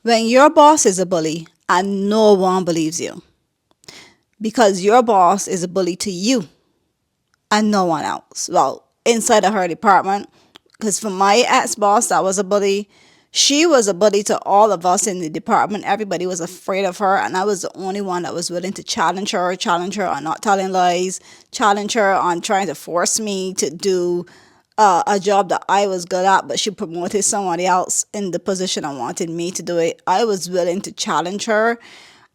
When your boss is a bully and no one believes you, because your boss is a bully to you and no one else. Well, inside of her department, because for my ex boss, that was a bully. She was a bully to all of us in the department. Everybody was afraid of her, and I was the only one that was willing to challenge her on not telling lies, challenge her on trying to force me to do a job that I was good at, but she promoted somebody else in the position and wanted me to do it. I was willing to challenge her,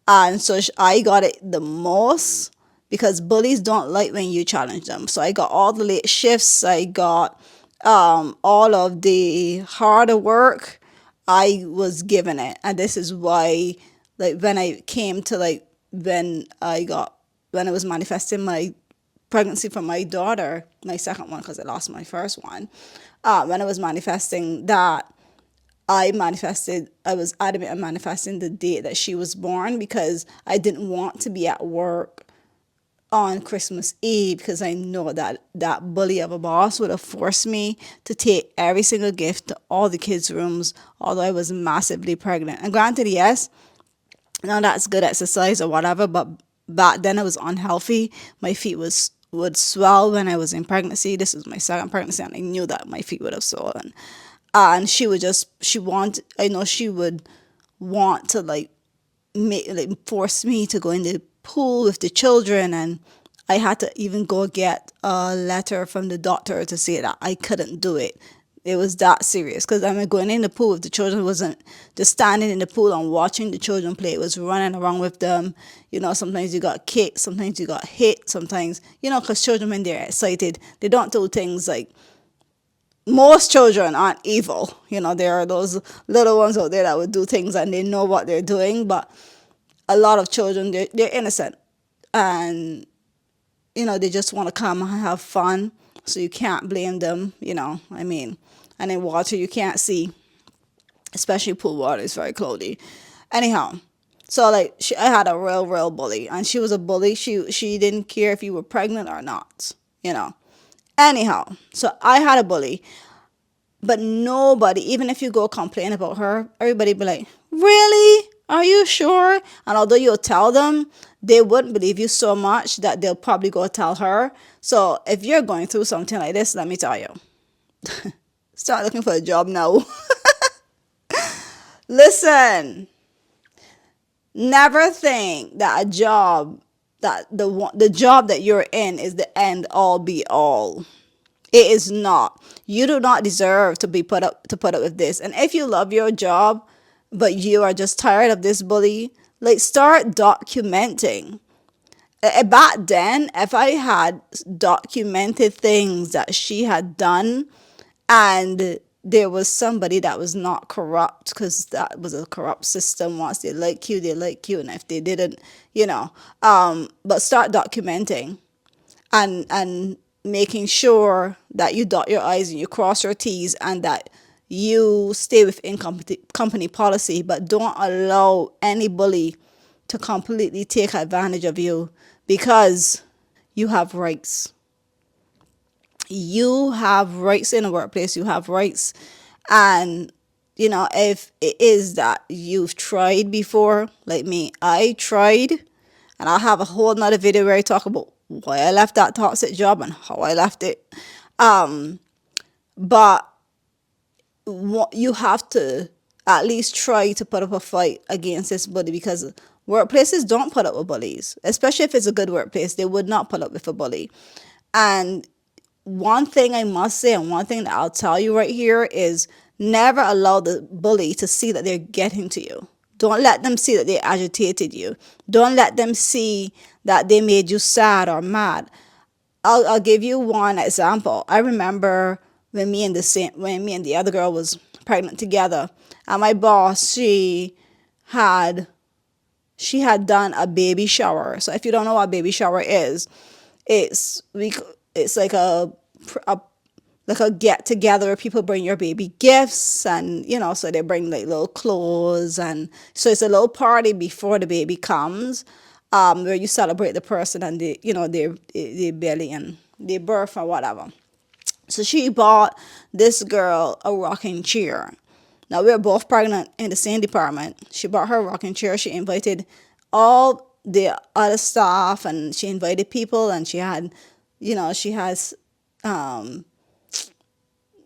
and so I got it the most because bullies don't like when you challenge them. So I got all the late shifts. I got all of the harder work. I was given it, and this is why, like when I came to like when I was manifesting my pregnancy for my daughter, my second one, because I lost my first one. When I was manifesting that, I was adamant in manifesting the date that she was born because I didn't want to be at work on Christmas Eve because I know that that bully of a boss would have forced me to take every single gift to all the kids' rooms, although I was massively pregnant. And granted, yes, now that's good exercise or whatever, but back then I was unhealthy. My feet would swell when I was in pregnancy. This was my second pregnancy, and I knew that my feet would have swollen. And I know she would want to force me to go in the pool with the children, and I had to even go get a letter from the doctor to say that I couldn't do it. It was that serious because I mean, going in the pool with the children wasn't just standing in the pool and watching the children play. It was running around with them. Sometimes you got kicked, sometimes you got hit, sometimes, because children, when they're excited, they don't do things like most children aren't evil. There are those little ones out there that would do things and they know what they're doing, but a lot of children, they're innocent and, they just want to come and have fun. So you can't blame them, I mean, and in water you can't see, especially pool water is very cloudy. Anyhow, so like I had a real bully, and she was a bully. She didn't care if you were pregnant or not, you know. Anyhow, so I had a bully, but nobody, even if you go complain about her, everybody be like, really? Are you sure? And although you'll tell them, they wouldn't believe you so much that they'll probably go tell her. So if you're going through something like this, let me tell you, start looking for a job now. Listen, never think that the job that you're in is the end all be all. It is not. You do not deserve to be put up with this. And if you love your job, but you are just tired of this bully, like start documenting. Back then, if I had documented things that she had done, and there was somebody that was not corrupt, because that was a corrupt system. Once they like you, and if they didn't, but start documenting and making sure that you dot your I's and you cross your T's, and that you stay within company policy, but don't allow any bully to completely take advantage of you, because you have rights. You have rights in the workplace. You have rights. And, if it is that you've tried before, like me, I tried, and I'll have a whole nother video where I talk about why I left that toxic job and how I left it. But you have to at least try to put up a fight against this bully, because workplaces don't put up with bullies, especially if it's a good workplace. They would not put up with a bully. And one thing I must say, and one thing that I'll tell you right here, is never allow the bully to see that they're getting to you. Don't let them see that they agitated you. Don't let them see that they made you sad or mad. I'll give you one example. I remember when me and the other girl was pregnant together, and my boss, had done a baby shower. So if you don't know what a baby shower is, it's it's like a like a get together where people bring your baby gifts, and so they bring like little clothes, and so it's a little party before the baby comes, where you celebrate the person and their belly and their birth or whatever. So she bought this girl a rocking chair. Now we were both pregnant in the same department. She brought her rocking chair. She invited all the other staff, and she invited people, and she had, she has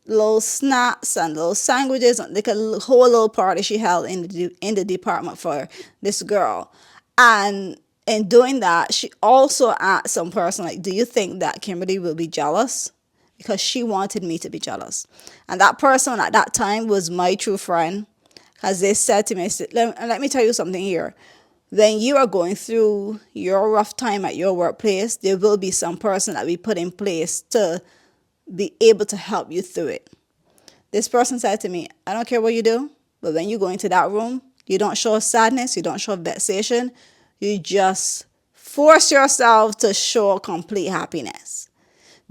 little snacks and little sandwiches, and like a whole little party she held in the department for this girl. And in doing that, she also asked some person, like, do you think that Kimberly will be jealous? Because she wanted me to be jealous. And that person at that time was my true friend. As they said to me, let me tell you something here. When you are going through your rough time at your workplace, there will be some person that we put in place to be able to help you through it. This person said to me, I don't care what you do, but when you go into that room, you don't show sadness, you don't show vexation, you just force yourself to show complete happiness.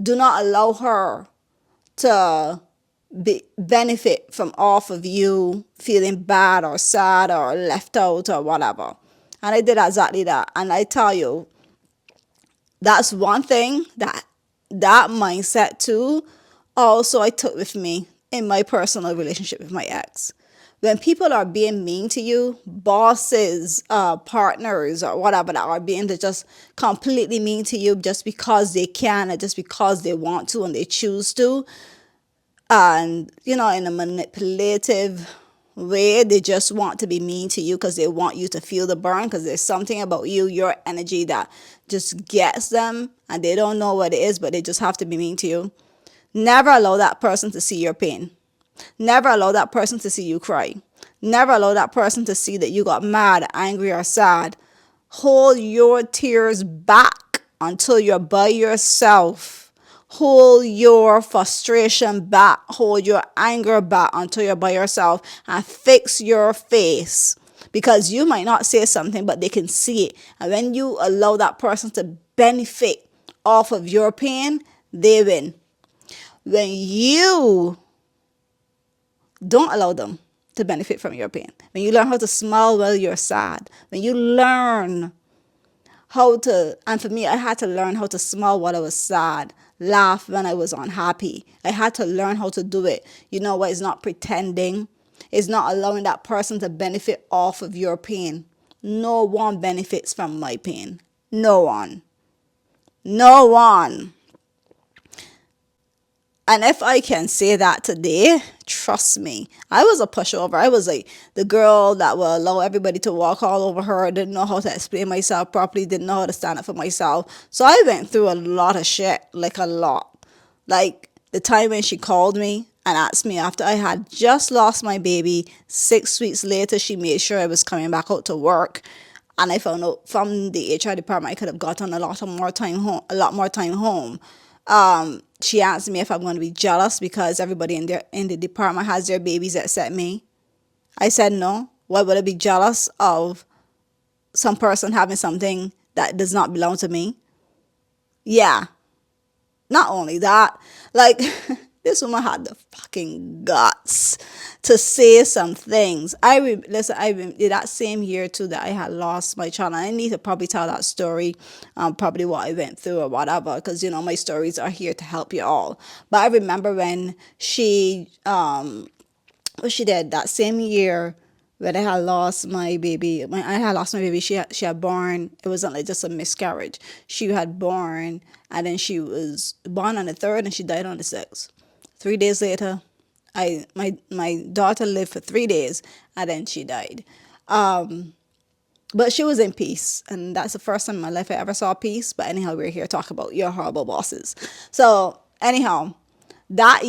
Do not allow her to benefit from off of you feeling bad or sad or left out or whatever. And I did exactly that. And I tell you, that's one thing that mindset too also I took with me in my personal relationship with my ex. When people are being mean to you, bosses, partners, or whatever, that are being just completely mean to you just because they can and just because they want to and they choose to, and in a manipulative way, they just want to be mean to you because they want you to feel the burn, because there's something about you, your energy, that just gets them, and they don't know what it is, but they just have to be mean to you. Never allow that person to see your pain. Never allow that person to see you cry. Never allow that person to see that you got mad, angry, or sad. Hold your tears back until you're by yourself. Hold your frustration back. Hold your anger back until you're by yourself, and fix your face. Because you might not say something, but they can see it. And when you allow that person to benefit off of your pain, they win. When you don't allow them to benefit from your pain, when you learn how to smile while you're sad, when you learn how to, and for me, I had to learn how to smile while I was sad, laugh when I was unhappy. I had to learn how to do it. You know what? It's not pretending. It's not allowing that person to benefit off of your pain. No one benefits from my pain. No one. No one. And if I can say that today, trust me, I was a pushover. I was like the girl that will allow everybody to walk all over her. Didn't know how to explain myself properly. Didn't know how to stand up for myself. So I went through a lot of shit, like a lot. Like the time when she called me and asked me after I had just lost my baby, 6 weeks later, she made sure I was coming back out to work. And I found out from the HR department I could have gotten a lot more time home. She asked me if I'm going to be jealous because everybody in the department has their babies except me. I said no. Why would I be jealous of some person having something that does not belong to me? Yeah. Not only that, like this woman had the fucking guts to say some things. Listen, that same year too that I had lost my child. And I need to probably tell that story, probably what I went through or whatever, because my stories are here to help you all. But I remember when what she did that same year when I had lost my baby. When I had lost my baby, she had born. It wasn't like just a miscarriage. She had born, and then she was born on the 3rd, and she died on the 6th. 3 days later, my daughter lived for 3 days, and then she died. But she was in peace, and that's the first time in my life I ever saw peace. But anyhow, we're here to talk about your horrible bosses. So anyhow, that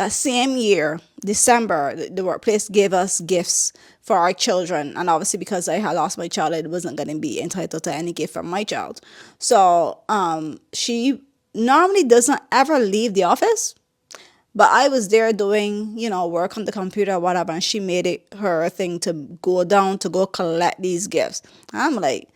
same year, December, the workplace gave us gifts for our children. And obviously, because I had lost my child, I wasn't going to be entitled to any gift from my child. So she normally doesn't ever leave the office. But I was there doing, work on the computer or whatever, and she made it her thing to go down to go collect these gifts. I'm like,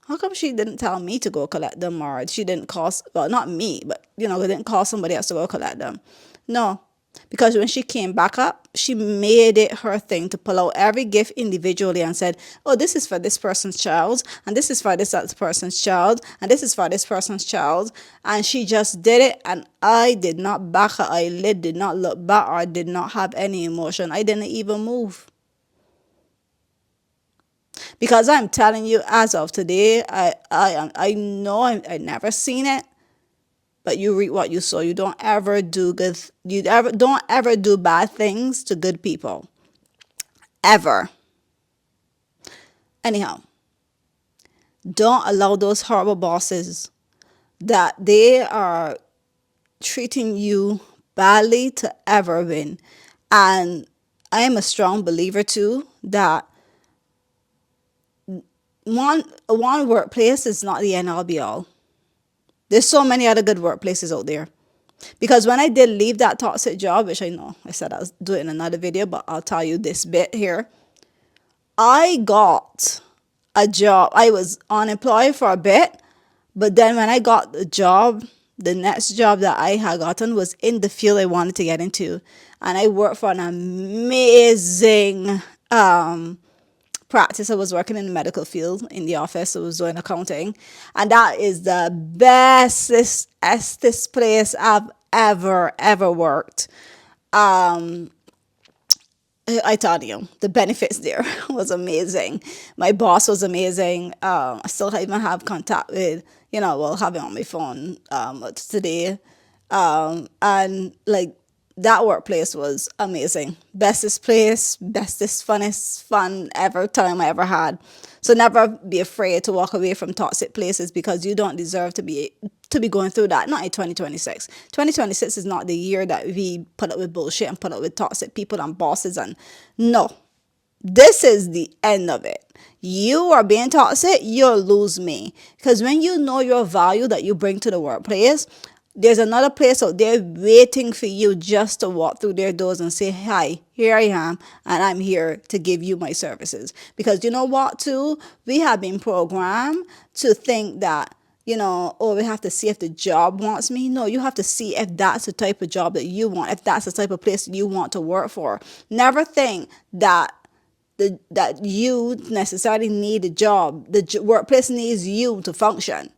how come she didn't tell me to go collect them, or she didn't call, well, not me, but, they didn't call somebody else to go collect them? No. Because when she came back up, she made it her thing to pull out every gift individually and said, oh, this is for this person's child, and this is for this other person's child, and this is for this person's child. And she just did it, and I did not back her eyelid, did not look back, or did not have any emotion. I didn't even move. Because I'm telling you, as of today, I know I never seen it, but you reap what you sow. You don't ever do good. You ever don't ever do bad things to good people, ever. Anyhow, don't allow those horrible bosses that they are treating you badly to ever win. And I am a strong believer too that one workplace is not the end all be all. There's so many other good workplaces out there. Because when I did leave that toxic job, which I know I said I'll do it in another video, but I'll tell you this bit here. I got a job. I was unemployed for a bit, but then when I got the job, the next job that I had gotten was in the field I wanted to get into. And I worked for an amazing practice. I was working in the medical field in the office. I was doing accounting. And that is the bestest place I've ever worked. I tell you, the benefits there was amazing. My boss was amazing. I still even have contact with, well, have it on my phone today. And like that workplace was amazing. Bestest place, bestest, funnest fun ever time I ever had. So never be afraid to walk away from toxic places because you don't deserve to be going through that. Not in 2026. 2026 is not the year that we put up with bullshit and put up with toxic people and bosses. And no, this is the end of it. You are being toxic, you'll lose me. Because when you know your value that you bring to the workplace, there's another place out there waiting for you just to walk through their doors and say, hi, here I am, and I'm here to give you my services. Because you know what, too? We have been programmed to think that, oh, we have to see if the job wants me. No, you have to see if that's the type of job that you want, if that's the type of place you want to work for. Never think that that you necessarily need a job. The workplace needs you to function.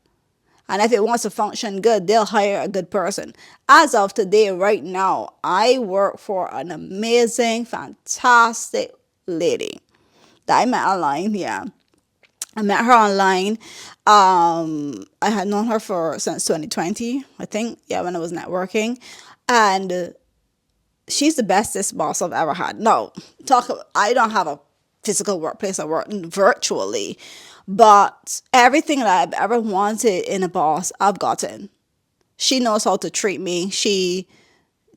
And if it wants to function good, they'll hire a good person. As of today, right now, I work for an amazing, fantastic lady that I met online. Yeah, I met her online. I had known her since 2020, I think. Yeah, when I was networking. And she's the bestest boss I've ever had. No, I don't have a physical workplace. I work virtually. But everything that I've ever wanted in a boss, I've gotten. She knows how to treat me. She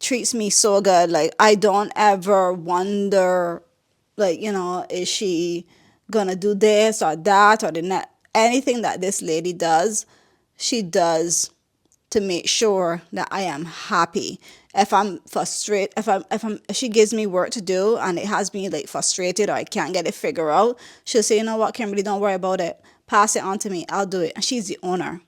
treats me so good. Like, I don't ever wonder, like, is she gonna do this or that or the net? Anything that this lady does, she does to make sure that I am happy. If I'm frustrated, if she gives me work to do and it has me like frustrated or I can't get it figured out, she'll say, you know what, Kimberly, don't worry about it. Pass it on to me. I'll do it. And she's the owner.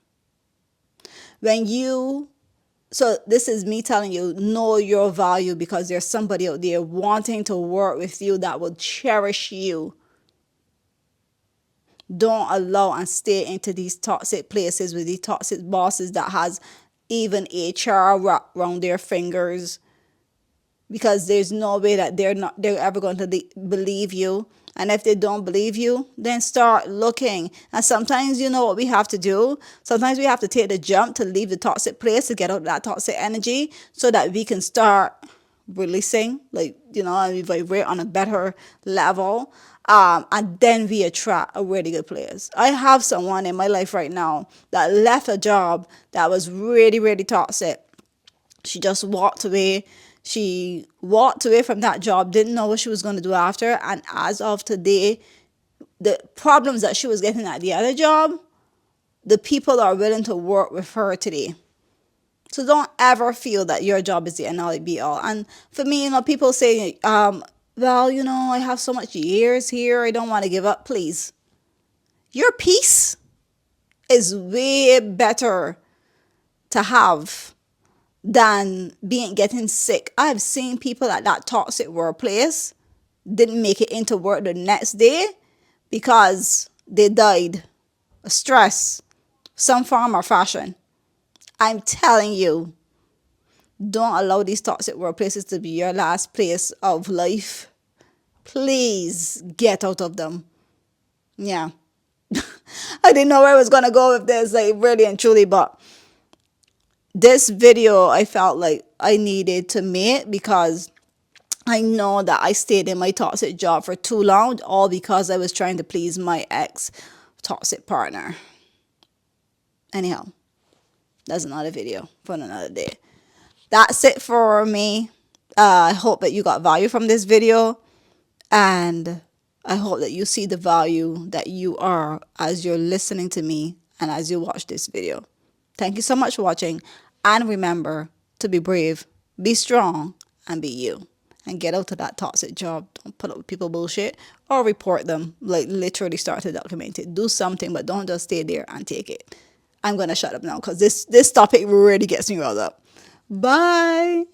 So this is me telling you, know your value because there's somebody out there wanting to work with you that will cherish you. Don't allow and stay into these toxic places with these toxic bosses that has even HR wrapped around their fingers, because there's no way that they're ever going to believe you. And if they don't believe you, then start looking. And sometimes, you know what we have to do? Sometimes we have to take the jump to leave the toxic place, to get out of that toxic energy so that we can start releasing, and we vibrate on a better level. And then we attract a really good players. I have someone in my life right now that left a job that was really, really toxic. She just walked away. She walked away from that job, didn't know what she was going to do after. And as of today, the problems that she was getting at the other job, the people are willing to work with her today. So don't ever feel that your job is the end all be all. And for me, people say, well, I have so much years here, I don't want to give up. Please. Your peace is way better to have than getting sick. I've seen people at that toxic workplace didn't make it into work the next day because they died of stress, some form or fashion. I'm telling you, don't allow these toxic workplaces to be your last place of life. Please get out of them. Yeah. I didn't know where I was gonna go with this, like really and truly, but this video I felt like I needed to make because I know that I stayed in my toxic job for too long, all because I was trying to please my ex toxic partner. Anyhow, that's another video for another day. That's it for me. I hope that you got value from this video, and I hope that you see the value that you are as you're listening to me and as you watch this video. Thank you so much for watching, and remember to be brave, be strong, and be you. And get out of that toxic job. Don't put up with people bullshit or report them. Like literally start to document it. Do something, but don't just stay there and take it. I'm gonna shut up now because this topic really gets me riled up. Bye.